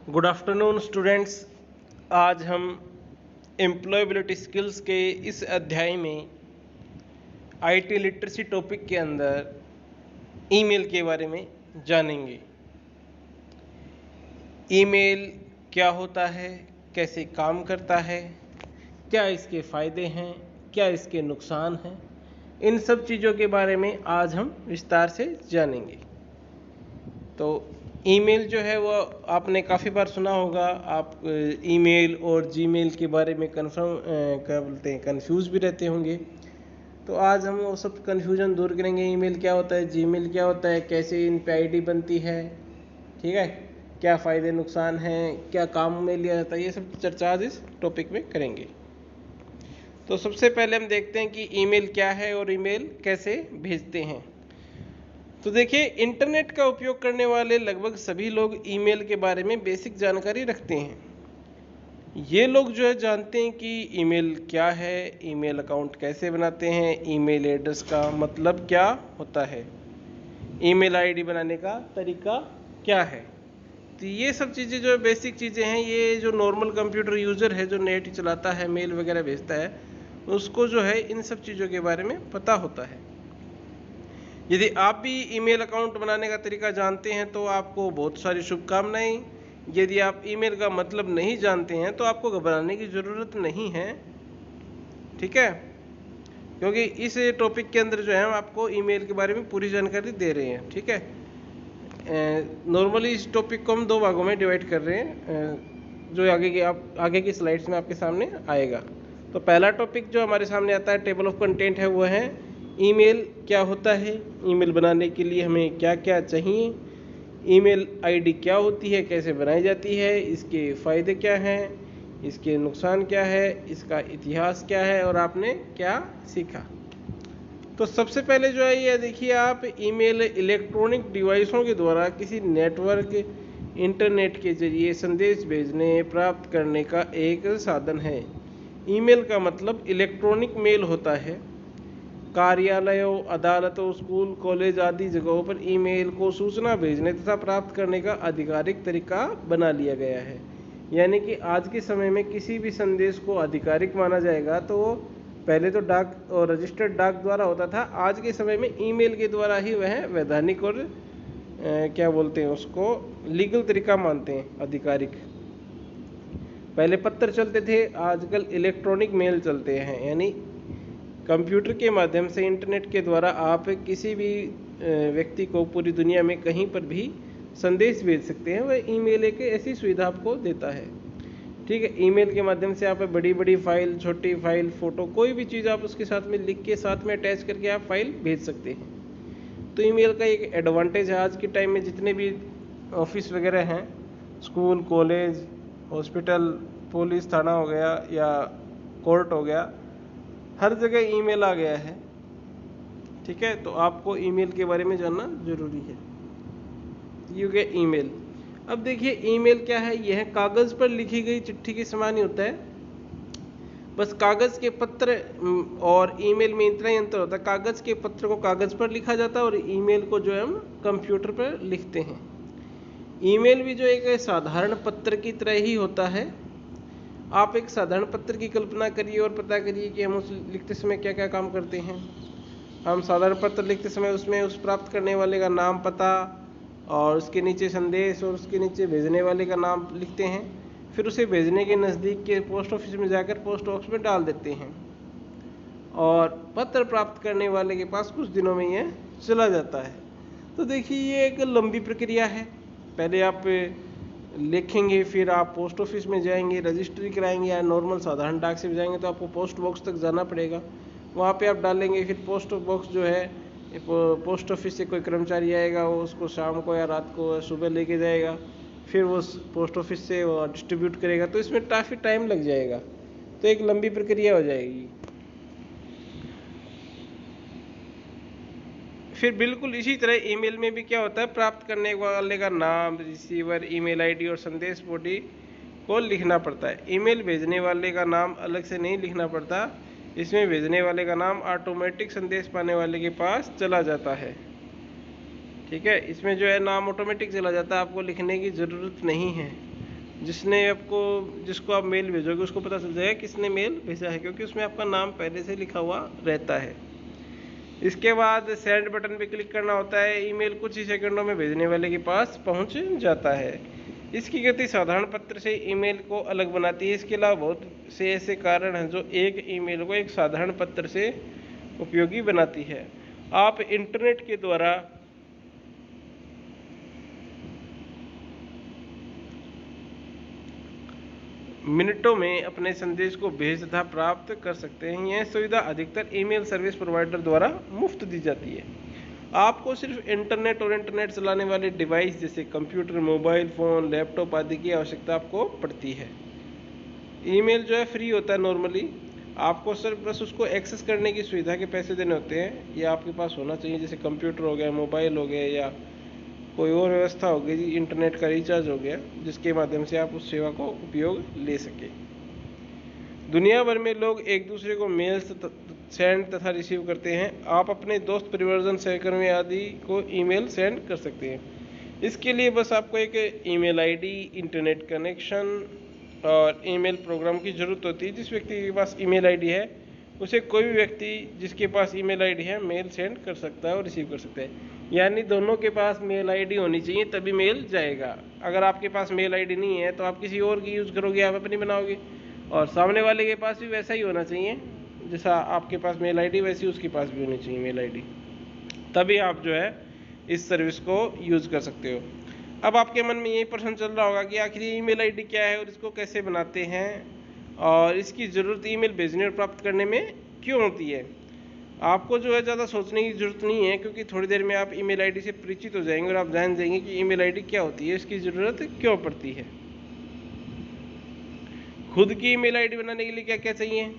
Good afternoon students. आज हम employability skills के इस अध्याय में आईटी लिटरेसी टॉपिक के अंदर ईमेल के बारे में जानेंगे। ईमेल क्या होता है, कैसे काम करता है, क्या इसके फ़ायदे हैं, क्या इसके नुकसान हैं, इन सब चीज़ों के बारे में आज हम विस्तार से जानेंगे। तो ईमेल जो है वो आपने काफ़ी बार सुना होगा। आप ईमेल और जीमेल के बारे में कंफ्यूज भी रहते होंगे। तो आज हम वो सब कन्फ्यूजन दूर करेंगे। ईमेल क्या होता है, जीमेल क्या होता है, कैसे इन पे आईडी बनती है, ठीक है, क्या फ़ायदे नुकसान हैं, क्या काम में लिया जाता है, ये सब चर्चा आज इस टॉपिक में करेंगे। तो सबसे पहले हम देखते हैं कि ईमेल क्या है और ईमेल कैसे भेजते हैं। तो देखिए, इंटरनेट का उपयोग करने वाले लगभग सभी लोग ईमेल के बारे में बेसिक जानकारी रखते हैं। ये लोग जो है जानते हैं कि ईमेल क्या है, ईमेल अकाउंट कैसे बनाते हैं, ईमेल एड्रेस का मतलब क्या होता है, ईमेल आईडी बनाने का तरीका क्या है। तो ये सब चीज़ें जो बेसिक चीज़ें हैं, ये जो नॉर्मल कंप्यूटर यूज़र है, जो नेट चलाता है, मेल वगैरह भेजता है, उसको जो है इन सब चीज़ों के बारे में पता होता है। यदि आप भी ईमेल अकाउंट बनाने का तरीका जानते हैं तो आपको बहुत सारी शुभकामनाएं। यदि आप ईमेल का मतलब नहीं जानते हैं तो आपको घबराने की ज़रूरत नहीं है, ठीक है, क्योंकि इस टॉपिक के अंदर जो है हम आपको ईमेल के बारे में पूरी जानकारी दे रहे हैं, ठीक है। नॉर्मली इस टॉपिक को हम दो भागों में डिवाइड कर रहे हैं, जो आगे की स्लाइड्स में आपके सामने आएगा। तो पहला टॉपिक जो हमारे सामने आता है, टेबल ऑफ कंटेंट है, वो है ईमेल क्या होता है, ईमेल बनाने के लिए हमें क्या क्या चाहिए, ईमेल आईडी क्या होती है, कैसे बनाई जाती है, इसके फ़ायदे क्या हैं, इसके नुकसान क्या है, इसका इतिहास क्या है और आपने क्या सीखा। तो सबसे पहले जो है ये देखिए, आप ईमेल इलेक्ट्रॉनिक डिवाइसों के द्वारा किसी नेटवर्क इंटरनेट के जरिए संदेश भेजने प्राप्त करने का एक साधन है। ईमेल का मतलब इलेक्ट्रॉनिक मेल होता है। कार्यालयों, अदालतों, स्कूल, कॉलेज आदि जगहों पर ईमेल को सूचना भेजने तथा प्राप्त करने का आधिकारिक तरीका बना लिया गया है। यानी कि आज के समय में किसी भी संदेश को आधिकारिक माना जाएगा तो पहले तो डाक और रजिस्टर्ड डाक द्वारा होता था। आज के समय में ईमेल के द्वारा ही वह वैधानिक और क्या बोलते हैं उसको, लीगल तरीका मानते हैं, आधिकारिक। पहले पत्र चलते थे, आजकल इलेक्ट्रॉनिक मेल चलते हैं। यानी कंप्यूटर के माध्यम से, इंटरनेट के द्वारा आप किसी भी व्यक्ति को पूरी दुनिया में कहीं पर भी संदेश भेज सकते हैं। वह ईमेल एक ऐसी सुविधा आपको देता है, ठीक है। ईमेल के माध्यम से आप बड़ी बड़ी फाइल, छोटी फाइल, फ़ोटो, कोई भी चीज़ आप उसके साथ में लिख के साथ में अटैच करके आप फाइल भेज सकते हैं। तो ईमेल का एक एडवांटेज है। आज के टाइम में जितने भी ऑफिस वगैरह हैं, स्कूल, कॉलेज, हॉस्पिटल, पुलिस थाना हो गया या कोर्ट हो गया, हर जगह ईमेल आ गया है, ठीक है। तो आपको ईमेल के बारे में जानना जरूरी है। यू गए ईमेल। अब देखिए, ईमेल क्या है, यह कागज़ पर लिखी गई चिट्ठी के समान ही होता है। बस कागज़ के पत्र और ईमेल में इतना ही अंतर होता है। कागज़ के पत्र को कागज़ पर लिखा जाता है और ईमेल को जो है हम कंप्यूटर पर लिखते हैं। ईमेल भी जो एक साधारण पत्र की तरह ही होता है। आप एक साधारण पत्र की कल्पना करिए और पता करिए कि हम उस लिखते समय क्या क्या काम करते हैं। हम साधारण पत्र लिखते समय उसमें उस प्राप्त करने वाले का नाम, पता और उसके नीचे संदेश और उसके नीचे भेजने वाले का नाम लिखते हैं। फिर उसे भेजने के नज़दीक के पोस्ट ऑफिस में जाकर पोस्ट बॉक्स में डाल देते हैं और पत्र प्राप्त करने वाले के पास कुछ दिनों में यह चला जाता है। तो देखिए, ये एक लंबी प्रक्रिया है। पहले आप लिखेंगे, फिर आप पोस्ट ऑफिस में जाएंगे, रजिस्ट्री कराएंगे, या नॉर्मल साधारण डाक से जाएंगे तो आपको पोस्ट बॉक्स तक जाना पड़ेगा। वहाँ पे आप डालेंगे, फिर पोस्ट बॉक्स जो है, पोस्ट ऑफिस से कोई कर्मचारी आएगा, वो उसको शाम को या रात को या सुबह लेके जाएगा, फिर वो पोस्ट ऑफिस से वो डिस्ट्रीब्यूट करेगा। तो इसमें काफ़ी टाइम लग जाएगा, तो एक लंबी प्रक्रिया हो जाएगी। फिर बिल्कुल इसी तरह ईमेल में भी क्या होता है, प्राप्त करने वाले का नाम, रिसीवर, ईमेल आईडी और संदेश बॉडी को लिखना पड़ता है। ईमेल भेजने वाले का नाम अलग से नहीं लिखना पड़ता। इसमें भेजने वाले का नाम ऑटोमेटिक संदेश पाने वाले के पास चला जाता है, ठीक है। इसमें जो है नाम ऑटोमेटिक चला जाता है, आपको लिखने की ज़रूरत नहीं है। जिसको आप मेल भेजोगे उसको पता चल जाएगा किसने मेल भेजा है, क्योंकि उसमें आपका नाम पहले से लिखा हुआ रहता है। इसके बाद सेंड बटन पे क्लिक करना होता है। ईमेल कुछ ही सेकंडों में भेजने वाले के पास पहुंच जाता है। इसकी गति साधारण पत्र से ईमेल को अलग बनाती है। इसके अलावा बहुत से ऐसे कारण हैं जो एक ईमेल को एक साधारण पत्र से उपयोगी बनाती है। आप इंटरनेट के द्वारा मिनटों में अपने संदेश को भेज तथा प्राप्त कर सकते हैं। यह सुविधा अधिकतर ईमेल सर्विस प्रोवाइडर द्वारा मुफ्त दी जाती है। आपको सिर्फ इंटरनेट और इंटरनेट चलाने वाले डिवाइस जैसे कंप्यूटर, मोबाइल फ़ोन, लैपटॉप आदि की आवश्यकता आपको पड़ती है। ईमेल जो है फ्री होता है नॉर्मली, आपको सिर्फ बस उसको एक्सेस करने की सुविधा के पैसे देने होते हैं। ये आपके पास होना चाहिए, जैसे कंप्यूटर हो गया, मोबाइल हो गया, या कोई और व्यवस्था हो गई, इंटरनेट का रिचार्ज हो गया, जिसके माध्यम से आप उस सेवा को उपयोग ले सकें। दुनिया भर में लोग एक दूसरे को मेल्स सेंड तथा रिसीव करते हैं। आप अपने दोस्त, परिवारजन, सहकर्मी आदि को ईमेल सेंड कर सकते हैं। इसके लिए बस आपको एक ईमेल आईडी, इंटरनेट कनेक्शन और ईमेल प्रोग्राम की ज़रूरत होती है। जिस व्यक्ति के पास ईमेल आईडी है उसे कोई भी व्यक्ति जिसके पास ईमेल आईडी है मेल सेंड कर सकता है और रिसीव कर सकता है। यानी दोनों के पास मेल आईडी होनी चाहिए तभी मेल जाएगा। अगर आपके पास मेल आईडी नहीं है तो आप किसी और की यूज़ करोगे, आप अपनी बनाओगे, और सामने वाले के पास भी वैसा ही होना चाहिए। जैसा आपके पास मेल आईडी वैसी उसके पास भी होनी चाहिए मेल आईडी, तभी आप जो है इस सर्विस को यूज़ कर सकते हो। अब आपके मन में यही प्रश्न चल रहा होगा कि आखिर ईमेल आईडी क्या है और इसको कैसे बनाते हैं और इसकी ज़रूरत ईमेल भेजने और प्राप्त करने में क्यों होती है। आपको जो है ज़्यादा सोचने की ज़रूरत नहीं है, क्योंकि थोड़ी देर में आप ईमेल आईडी से परिचित हो जाएंगे और आप जान जाएंगे कि ईमेल आईडी क्या होती है, इसकी ज़रूरत क्यों पड़ती है। खुद की ईमेल आईडी बनाने के लिए क्या क्या चाहिए।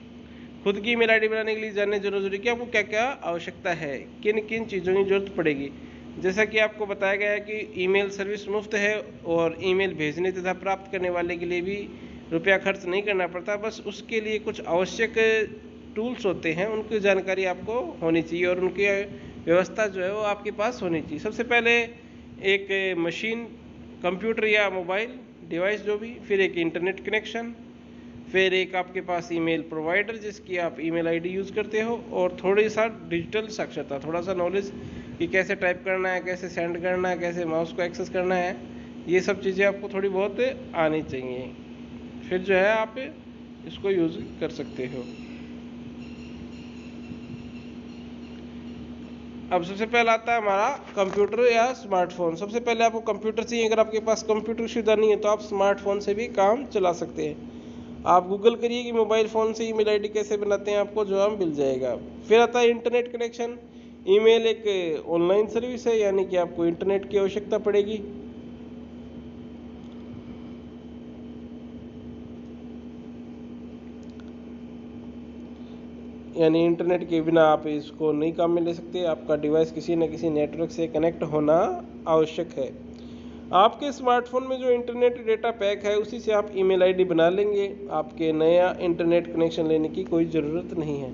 खुद की ईमेल आईडी बनाने के लिए जानना जरूरी कि आपको क्या क्या आवश्यकता है, किन किन चीज़ों की जरूरत पड़ेगी। जैसा कि आपको बताया गया है कि ईमेल सर्विस मुफ्त है और ईमेल भेजने तथा प्राप्त करने वाले के लिए भी रुपया खर्च नहीं करना पड़ता। बस उसके लिए कुछ आवश्यक टूल्स होते हैं, उनकी जानकारी आपको होनी चाहिए और उनकी व्यवस्था जो है वो आपके पास होनी चाहिए। सबसे पहले एक मशीन, कंप्यूटर या मोबाइल डिवाइस जो भी, फिर एक इंटरनेट कनेक्शन, फिर एक आपके पास ईमेल प्रोवाइडर जिसकी आप ईमेल आईडी यूज़ करते हो, और थोड़ी सा डिजिटल साक्षरता, थोड़ा सा नॉलेज कि कैसे टाइप करना है, कैसे सेंड करना है, कैसे माउस को एक्सेस करना है। ये सब चीज़ें आपको थोड़ी बहुत आनी चाहिए, फिर जो है आप इसको यूज़ कर सकते हो। अब सबसे पहले आता है हमारा कंप्यूटर या स्मार्टफोन। सबसे पहले आपको कंप्यूटर चाहिए। अगर आपके पास कंप्यूटर सुविधा नहीं है तो आप स्मार्टफोन से भी काम चला सकते हैं। आप गूगल करिए कि मोबाइल फ़ोन से ईमेल आईडी कैसे बनाते हैं, आपको जवाब मिल जाएगा। फिर आता है इंटरनेट कनेक्शन। ईमेल एक ऑनलाइन सर्विस है, यानी कि आपको इंटरनेट की आवश्यकता पड़ेगी। यानी इंटरनेट के बिना आप इसको नहीं काम में ले सकते। आपका डिवाइस किसी न किसी नेटवर्क से कनेक्ट होना आवश्यक है। आपके स्मार्टफोन में जो इंटरनेट डेटा पैक है उसी से आप ईमेल आईडी बना लेंगे। आपके नया इंटरनेट कनेक्शन लेने की कोई ज़रूरत नहीं है।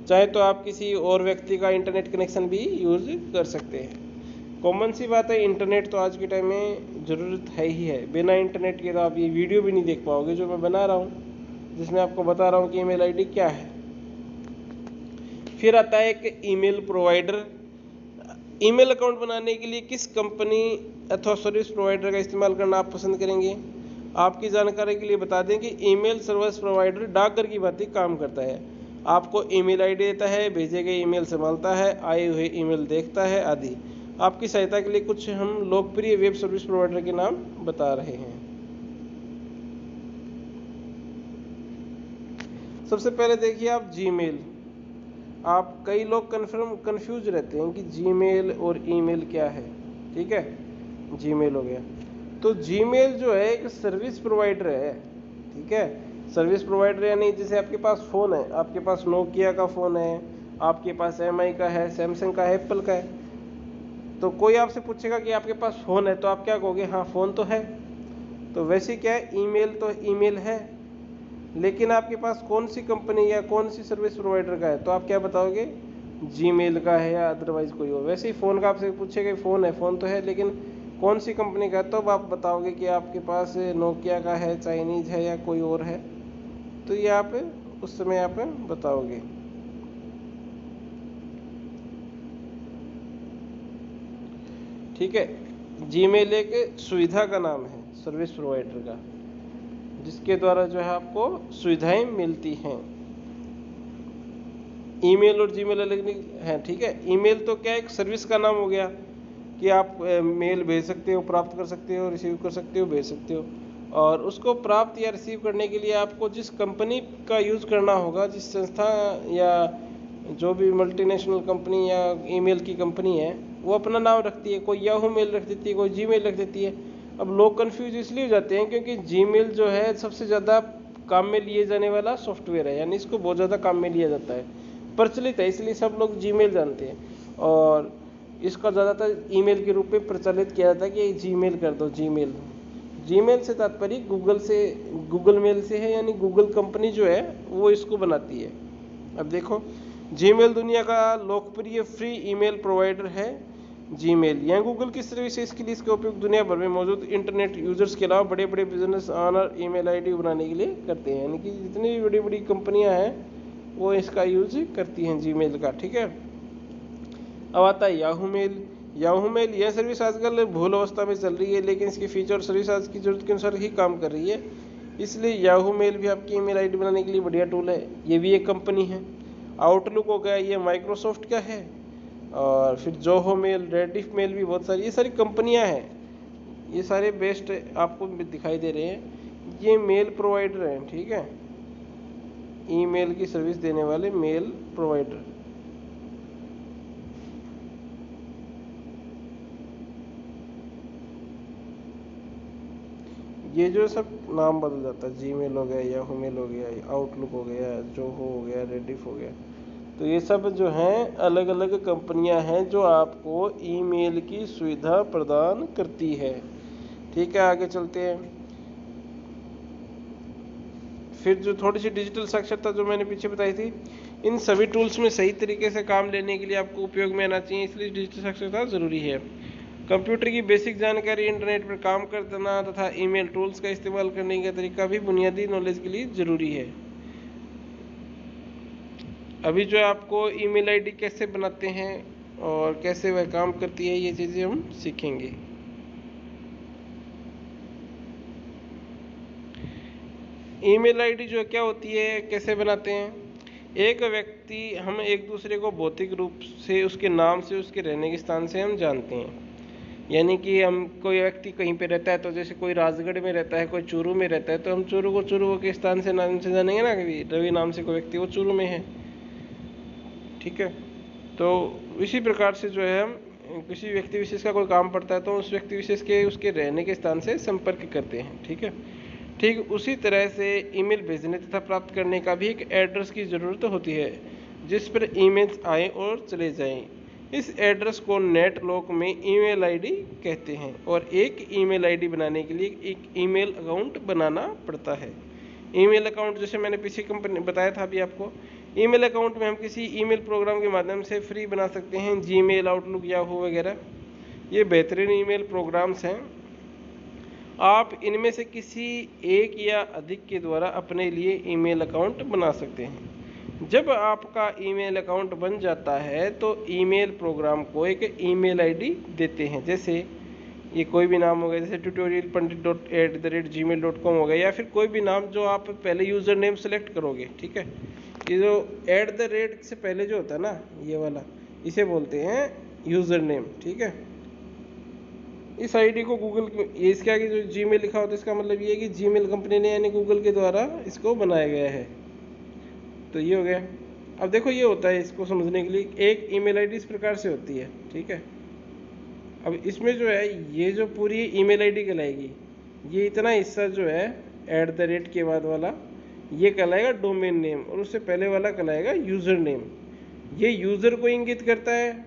चाहे तो आप किसी और व्यक्ति का इंटरनेट कनेक्शन भी यूज़ कर सकते हैं। कॉमन सी बात है, इंटरनेट तो आज के टाइम में ज़रूरत है ही है। बिना इंटरनेट के तो आप ये वीडियो भी नहीं देख पाओगे जो मैं बना रहा हूँ, जिसमें आपको बता रहा हूँ कि ईमेल आईडी क्या है। फिर आता है एक ईमेल प्रोवाइडर। ईमेल अकाउंट बनाने के लिए किस कंपनी अथवा सर्विस प्रोवाइडर का इस्तेमाल करना आप पसंद करेंगे। आपकी जानकारी के लिए बता दें कि ईमेल सर्विस प्रोवाइडर डाकघर की भांति काम करता है। आपको ईमेल आईडी देता है, भेजे गए ईमेल संभालता है, आए हुए ईमेल देखता है आदि। आपकी सहायता के लिए कुछ हम लोकप्रिय वेब सर्विस प्रोवाइडर के नाम बता रहे हैं। सबसे पहले देखिए आप जीमेल। आप कई लोग कंफ्यूज रहते हैं कि जीमेल और ईमेल क्या है। ठीक है, जीमेल हो गया। तो जीमेल जो है एक सर्विस प्रोवाइडर है। ठीक है, सर्विस प्रोवाइडर यानी जैसे आपके पास फ़ोन है, आपके पास नोकिया का फ़ोन है, आपके पास एमआई का है, सैमसंग का है, एप्पल का है। तो कोई आपसे पूछेगा कि आपके पास फ़ोन है तो आप क्या कहोगे, हाँ फ़ोन तो है। तो वैसे क्या है, ईमेल तो ईमेल है, लेकिन आपके पास कौन सी कंपनी या कौन सी सर्विस प्रोवाइडर का है तो आप क्या बताओगे, जीमेल का है या अदरवाइज कोई और। वैसे ही फ़ोन का आपसे पूछेगा फ़ोन है, फ़ोन तो है, लेकिन कौन सी कंपनी का है, तो अब आप बताओगे कि आपके पास नोकिया का है, चाइनीज है या कोई और है, तो ये आप उस समय आप बताओगे। ठीक है, जीमेल एक सुविधा का नाम है सर्विस प्रोवाइडर का, जिसके द्वारा जो है आपको सुविधाएं मिलती हैं। ईमेल और जीमेल अलग नहीं है। ठीक है, ईमेल तो क्या एक सर्विस का नाम हो गया कि आप मेल भेज सकते हो, प्राप्त कर सकते हो, रिसीव कर सकते हो, भेज सकते हो। और उसको प्राप्त या रिसीव करने के लिए आपको जिस कंपनी का यूज़ करना होगा, जिस संस्था या जो भी मल्टीनेशनल कंपनी या ईमेल की कंपनी है, वो अपना नाम रखती है। कोई याहू मेल रख देती है, कोई जीमेल रख देती है। अब लोग कंफ्यूज इसलिए हो जाते हैं क्योंकि जीमेल जो है सबसे ज़्यादा काम में लिए जाने वाला सॉफ्टवेयर है, यानी इसको बहुत ज़्यादा काम में लिया जाता है, प्रचलित है, इसलिए सब लोग जीमेल जानते हैं। और इसका ज़्यादातर ईमेल के रूप में प्रचलित किया जाता है कि जीमेल कर दो। जीमेल से तात्पर्य गूगल मेल से है, यानी गूगल कंपनी जो है वो इसको बनाती है। अब देखो, जीमेल दुनिया का लोकप्रिय फ्री ईमेल प्रोवाइडर है। जीमेल यह गूगल की सर्विस है, इसके लिए इसका उपयोग दुनिया भर में मौजूद इंटरनेट यूजर्स के अलावा बड़े बड़े बिजनेस ऑनर ईमेल आईडी बनाने के लिए करते हैं, यानी कि जितनी भी बड़ी बड़ी कंपनियां हैं वो इसका यूज करती हैं जीमेल का। ठीक है, अब आता है याहू मेल। यह सर्विस आजकल भूल अवस्था में चल रही है, लेकिन इसकी फीचर और सर्विस आज की जरूरत के अनुसार ही काम कर रही है, इसलिए याहू मेल भी आपकी ईमेल आईडी बनाने के लिए बढ़िया टूल है। ये भी एक कंपनी है। आउटलुक हो गया, ये माइक्रोसॉफ्ट का है। और फिर जोहो मेल, रेडिफ मेल भी बहुत सारी, ये सारी कंपनियां हैं। ये सारे बेस्ट आपको दिखाई दे रहे हैं, ये मेल प्रोवाइडर हैं। ठीक है, ईमेल की सर्विस देने वाले मेल प्रोवाइडर। ये जो सब नाम बदल जाता है, जीमेल हो गया, याहू मेल हो गया, आउटलुक हो गया, जोहो हो गया, रेडिफ हो गया, तो ये सब जो हैं अलग अलग कंपनियां हैं जो आपको ईमेल की सुविधा प्रदान करती है। ठीक है, आगे चलते हैं। फिर जो थोड़ी सी डिजिटल साक्षरता जो मैंने पीछे बताई थी, इन सभी टूल्स में सही तरीके से काम लेने के लिए आपको उपयोग में आना चाहिए, इसलिए डिजिटल साक्षरता जरूरी है। कंप्यूटर की बेसिक जानकारी, इंटरनेट पर काम करना तथा ईमेल टूल्स का इस्तेमाल करने का तरीका भी बुनियादी नॉलेज के लिए जरूरी है। अभी जो आपको ईमेल आईडी कैसे बनाते हैं और कैसे वह काम करती है, ये चीज़ें हम सीखेंगे। ईमेल आईडी जो क्या होती है, कैसे बनाते हैं। एक व्यक्ति, हम एक दूसरे को भौतिक रूप से उसके नाम से, उसके रहने के स्थान से हम जानते हैं। यानी कि हम, कोई व्यक्ति कहीं पे रहता है, तो जैसे कोई राजगढ़ में रहता है, कोई चूरू में रहता है, तो हम चूरू को चूरू के स्थान से नाम से जानेंगे ना। कि रवि नाम से कोई व्यक्ति वो चूरू में है। ठीक है, तो इसी प्रकार से जो है हम किसी व्यक्ति विशेष का कोई काम पड़ता है तो उस व्यक्ति विशेष के उसके रहने के स्थान से संपर्क करते हैं। ठीक है, ठीक उसी तरह से ईमेल भेजने तथा प्राप्त करने का भी एक एड्रेस की ज़रूरत होती है, जिस पर ईमेल्स आए और चले जाएं। इस एड्रेस को नेटवर्क में ईमेल आईडी कहते हैं, और एक ईमेल आईडी बनाने के लिए एक ईमेल अकाउंट बनाना पड़ता है। ईमेल अकाउंट जैसे मैंने पीछे कंपनी बताया था अभी आपको, ईमेल अकाउंट में हम किसी ईमेल प्रोग्राम के माध्यम से फ्री बना सकते हैं। जीमेल, आउटलुक, याहू वगैरह ये बेहतरीन ईमेल प्रोग्राम्स हैं। आप इनमें से किसी एक या अधिक के द्वारा अपने लिए ईमेल अकाउंट बना सकते हैं। जब आपका ईमेल अकाउंट बन जाता है तो ईमेल प्रोग्राम को एक ईमेल आईडी देते हैं। जैसे ये कोई भी नाम हो गया, जैसे tutorialpandit@gmail.com हो गया, या फिर कोई भी नाम जो आप पहले यूज़र नेम सेलेक्ट करोगे। ठीक है, ये जो @ से पहले जो होता है ना, ये वाला, इसे बोलते हैं यूज़र नेम। ठीक है, इस आईडी को गूगल, ये इसके आगे जो जीमेल लिखा होता है, इसका मतलब ये है कि जीमेल कंपनी ने यानी गूगल के द्वारा इसको बनाया गया है। तो ये हो गया। अब देखो, ये होता है, इसको समझने के लिए एक ईमेल आईडी इस प्रकार से होती है। ठीक है, अब इसमें जो है ये जो पूरी ईमेल आईडी कहलाएगी, ये इतना हिस्सा जो है @ के बाद वाला, ये कहलाएगा डोमेन नेम, और उससे पहले वाला कहलाएगा यूज़र नेम। ये यूज़र को इंगित करता है,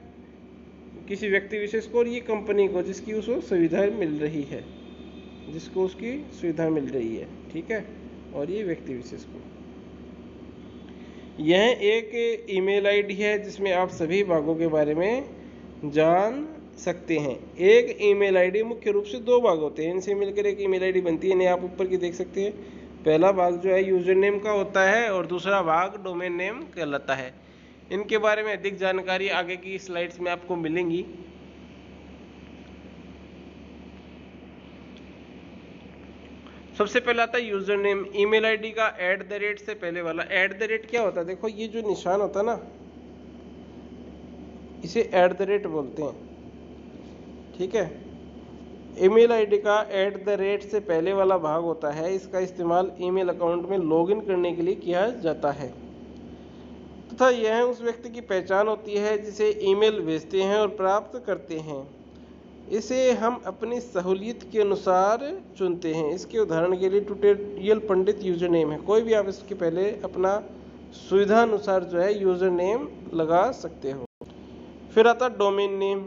किसी व्यक्ति विशेष को, और ये कंपनी को जिसकी उसको सुविधा मिल रही है, जिसको उसकी सुविधा मिल रही है। ठीक है, और ये व्यक्ति विशेष को। यह एक ईमेल आईडी है जिसमें आप सभी भागों के बारे में जान सकते हैं। एक ईमेल आईडी मुख्य रूप से दो भाग होते हैं, इनसे मिलकर एक ईमेल आईडी बनती है। इन्हें आप ऊपर की देख सकते हैं। पहला भाग जो है यूजर नेम का होता है और दूसरा भाग डोमेन नेम कहलाता है। इनके बारे में अधिक जानकारी आगे की स्लाइड्स में आपको मिलेंगी। सबसे पहले आता है यूजर नेम। ईमेल आईडी का @ से पहले वाला। @ क्या होता है? देखो ये जो निशान होता है ना, इसे @ बोलते हैं, ठीक है। ईमेल आईडी का @ से पहले वाला भाग होता है। इसका इस्तेमाल ईमेल अकाउंट में लॉगिन करने के लिए किया जाता है तथा यह उस व्यक्ति की पहचान होती है जिसे ईमेल भेजते हैं और प्राप्त करते हैं। इसे हम अपनी सहूलियत के अनुसार चुनते हैं। इसके उदाहरण के लिए ट्यूटोरियल पंडित यूजर नेम है। कोई भी आप इसके पहले अपना सुविधा अनुसार जो है यूजर नेम लगा सकते हो। फिर आता डोमेन नेम।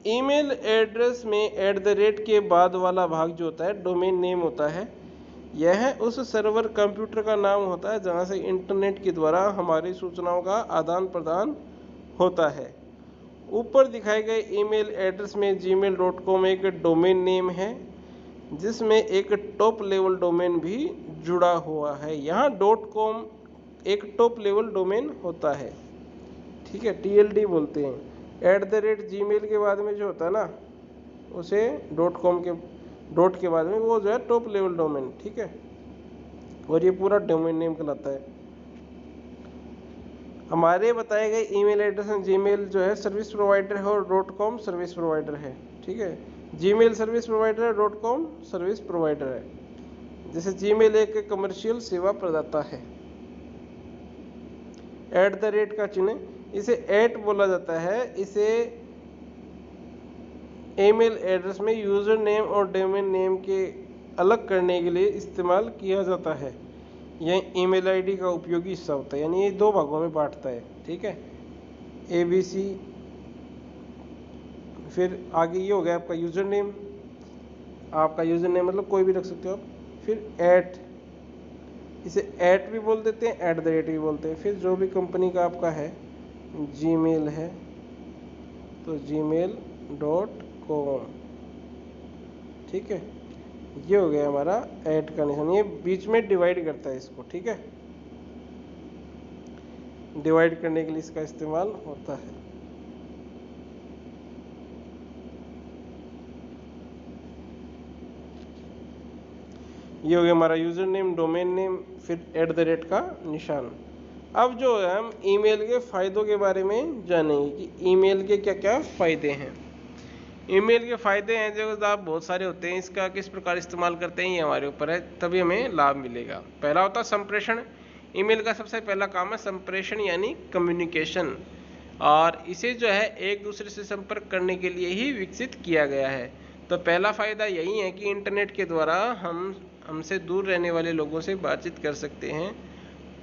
ईमेल एड्रेस में @ के बाद वाला भाग जो होता है डोमेन नेम होता है। यह उस सर्वर कंप्यूटर का नाम होता है जहां से इंटरनेट के द्वारा हमारी सूचनाओं का आदान प्रदान होता है। ऊपर दिखाए गए ईमेल एड्रेस में gmail.com एक डोमेन नेम है जिसमें एक टॉप लेवल डोमेन भी जुड़ा हुआ है। यहाँ .com एक टॉप लेवल डोमेन होता है, ठीक है, TLD बोलते हैं। @gmail के बाद में जो होता है ना, उसे .com के डॉट के बाद में वो जो है टॉप लेवल डोमेन, ठीक है, और ये पूरा डोमेन नेम कहलाता है। हमारे बताए गए ईमेल एड्रेस में जीमेल जो है सर्विस प्रोवाइडर है और .com सर्विस प्रोवाइडर है, ठीक है। जीमेल सर्विस प्रोवाइडर है, .com सर्विस प्रोवाइडर है। जैसे जीमेल एक कमर्शियल सेवा प्रदाता है। @ का चिन्ह, इसे बोला जाता है। इसे ईमेल एड्रेस में यूजर नेम और डोमेन नेम के अलग करने के लिए इस्तेमाल किया जाता है। यह ईमेल आईडी का उपयोगी हिस्सा होता है, यानी ये दो भागों में बांटता है, ठीक है, ABC। फिर आगे ये हो गया आपका यूजर नेम। आपका यूजर नेम मतलब कोई भी रख सकते हो आप। फिर इसे भी बोल देते हैं, @ भी बोलते हैं। फिर जो भी कंपनी का आपका है, जीमेल है तो gmail.com, ठीक है। ये हो गया हमारा @ का निशान। ये बीच में डिवाइड करता है इसको, ठीक है, डिवाइड करने के लिए इसका इस्तेमाल होता है। ये हो गया हमारा यूजर नेम, डोमेन नेम, फिर @ का निशान। अब जो है हम ईमेल के फायदों के बारे में जानेंगे कि ईमेल के क्या क्या फायदे हैं। ईमेल के फायदे हैं जो आप बहुत सारे होते हैं, इसका किस प्रकार इस्तेमाल करते हैं ये हमारे ऊपर है, तभी हमें लाभ मिलेगा। पहला होता है संप्रेषण। ईमेल का सबसे पहला काम है संप्रेषण यानी कम्युनिकेशन, और इसे जो है एक दूसरे से संपर्क करने के लिए ही विकसित किया गया है। तो पहला फायदा यही है कि इंटरनेट के द्वारा हमसे दूर रहने वाले लोगों से बातचीत कर सकते हैं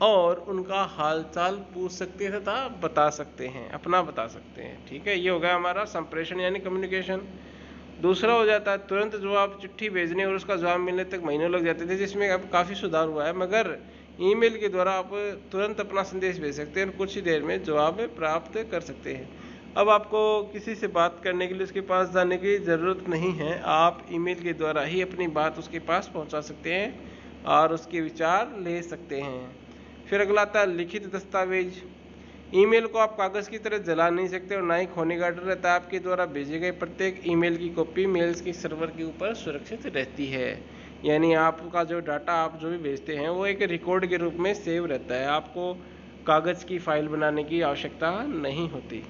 और उनका हालचाल पूछ सकते हैं तथा बता सकते हैं, अपना बता सकते हैं, ठीक है। ये हो गया हमारा संप्रेषण यानी कम्युनिकेशन। दूसरा हो जाता है तुरंत जवाब। चिट्ठी भेजने और उसका जवाब मिलने तक महीनों लग जाते थे, जिसमें अब काफ़ी सुधार हुआ है, मगर ईमेल के द्वारा आप तुरंत अपना संदेश भेज सकते हैं और कुछ ही देर में जवाब प्राप्त कर सकते हैं। अब आपको किसी से बात करने के लिए उसके पास जाने की ज़रूरत नहीं है, आप ईमेल के द्वारा ही अपनी बात उसके पास पहुंचा सकते हैं और उसके विचार ले सकते हैं। फिर अगला आता है लिखित दस्तावेज। ईमेल को आप कागज़ की तरह जला नहीं सकते और ना ही खोने का डर रहता है। आपके द्वारा भेजे गए प्रत्येक ईमेल की कॉपी मेल्स की सर्वर के ऊपर सुरक्षित रहती है, यानी आपका जो डाटा आप जो भी भेजते हैं वो एक रिकॉर्ड के रूप में सेव रहता है। आपको कागज़ की फाइल बनाने की आवश्यकता नहीं होती।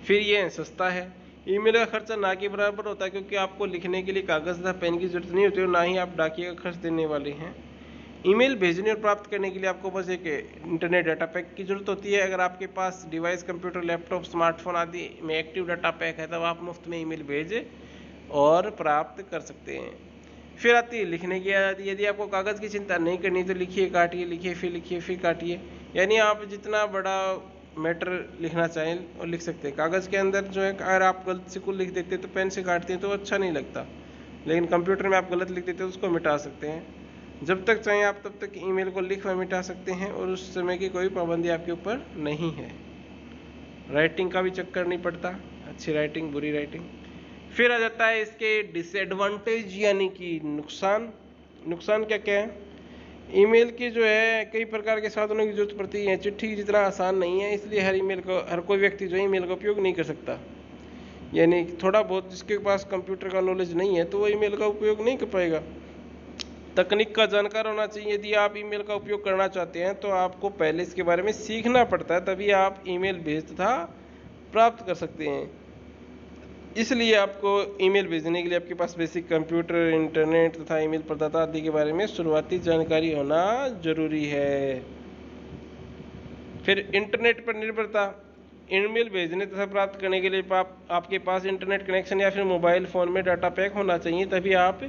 फिर ये सस्ता है। ईमेल का खर्चा ना के बराबर होता है, क्योंकि आपको लिखने के लिए कागज़ तथा पेन की जरूरत नहीं होती और ना ही आप डाकिया का खर्च देने वाले हैं। ईमेल भेजने और प्राप्त करने के लिए आपको बस एक इंटरनेट डाटा पैक की ज़रूरत होती है। अगर आपके पास डिवाइस, कंप्यूटर, लैपटॉप, स्मार्टफोन आदि में एक्टिव डाटा पैक है तब आप मुफ्त में ईमेल भेज और प्राप्त कर सकते हैं। फिर आती है लिखने की आज़ादी। यदि आपको कागज़ की चिंता नहीं करनी तो लिखिए, काटिए, लिखिए फिर काटिए, यानी आप जितना बड़ा मैटर लिखना चाहें और लिख सकते हैं। कागज़ के अंदर जो है अगर आप गलत से कुछ लिख देते हैं तो पेन से काटते हैं तो अच्छा नहीं लगता, लेकिन कंप्यूटर में आप गलत लिख देते हैं तो उसको मिटा सकते हैं। जब तक चाहें आप तब तक ईमेल को लिख व मिटा सकते हैं और उस समय की कोई पाबंदी आपके ऊपर नहीं है। राइटिंग का भी चक्कर नहीं पड़ता, अच्छी राइटिंग, बुरी राइटिंग। फिर आ जाता है इसके डिसएडवांटेज यानी कि नुकसान। नुकसान क्या क्या है? ईमेल की जो है कई प्रकार के साधनों की जरूरत पड़ती है। चिट्ठी जितना आसान नहीं है, इसलिए हर कोई व्यक्ति जो है ईमेल का उपयोग नहीं कर सकता। यानी थोड़ा बहुत जिसके पास कंप्यूटर का नॉलेज नहीं है तो वो ईमेल का उपयोग नहीं कर पाएगा। तकनीक का जानकार होना चाहिए। यदि आप ईमेल का उपयोग करना चाहते हैं तो आपको पहले इसके बारे में सीखना पड़ता है, तभी आप ईमेल भेज तथा प्राप्त कर सकते हैं। इसलिए आपको ईमेल भेजने के लिए आपके पास बेसिक कंप्यूटर, इंटरनेट तथा ईमेल प्रदाता आदि के बारे में शुरुआती जानकारी होना जरूरी है। फिर इंटरनेट पर निर्भरता। ईमेल भेजने तथा प्राप्त करने के लिए आपके पास इंटरनेट कनेक्शन या फिर मोबाइल फ़ोन में डाटा पैक होना चाहिए, तभी आप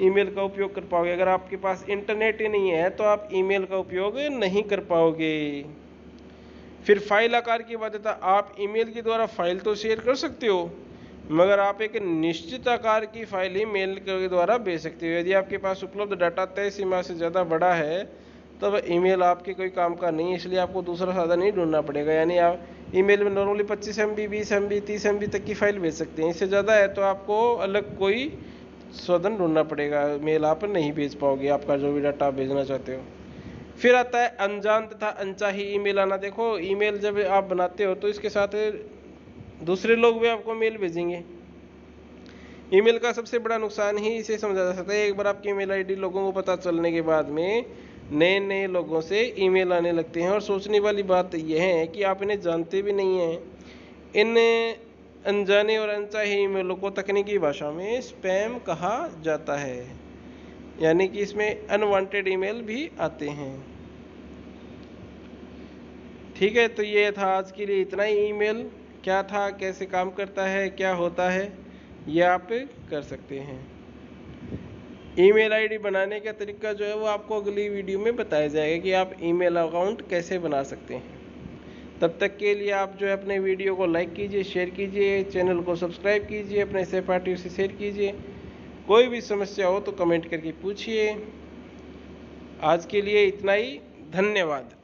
ईमेल का उपयोग कर पाओगे। अगर आपके पास इंटरनेट ही नहीं है तो आप ईमेल का उपयोग नहीं कर पाओगे। फिर फाइल आकार की बाध्यता। आप ईमेल के द्वारा फाइल तो शेयर कर सकते हो, मगर आप एक निश्चित आकार की फाइल ही मेल के द्वारा भेज सकते हो। यदि आपके पास उपलब्ध डाटा तय सीमा से ज़्यादा बड़ा है तब ईमेल आपके कोई काम का नहीं है, इसलिए आपको दूसरा साधन नहीं ढूंढना पड़ेगा। यानी आप ईमेल में नॉर्मली 25 MB, 20 MB, 30 MB तक की फाइल भेज सकते हैं। इससे ज़्यादा है तो आपको अलग कोई साधन ढूंढना पड़ेगा, मेल आप नहीं भेज पाओगे आपका जो भी डाटा भेजना चाहते हो। फिर आता है अनजान तथा अनचाही ईमेल आना। देखो, ईमेल जब आप बनाते हो तो इसके साथ दूसरे लोग भी आपको मेल भेजेंगे। ईमेल का सबसे बड़ा नुकसान ही इसे समझा जा सकता है। एक बार आपकी ईमेल आईडी लोगों को पता चलने के बाद में नए नए लोगों से ईमेल आने लगते हैं, और सोचने वाली बात यह है कि आप इन्हें जानते भी नहीं हैं। इन अनजाने और अनचाहे ईमेलों को तकनीकी भाषा में स्पैम कहा जाता है, यानी कि इसमें अनवांटेड ईमेल भी आते हैं। ठीक है, तो ये था आज के लिए इतना ही। ईमेल क्या था, कैसे काम करता है, क्या होता है, ये आप कर सकते हैं। ईमेल आईडी बनाने का तरीका जो है वो आपको अगली वीडियो में बताया जाएगा कि आप ईमेल अकाउंट कैसे बना सकते हैं। तब तक के लिए आप जो है अपने वीडियो को लाइक कीजिए, शेयर कीजिए, चैनल को सब्सक्राइब कीजिए, अपने सहपाठियों से शेयर कीजिए। कोई भी समस्या हो तो कमेंट करके पूछिए। आज के लिए इतना ही। धन्यवाद।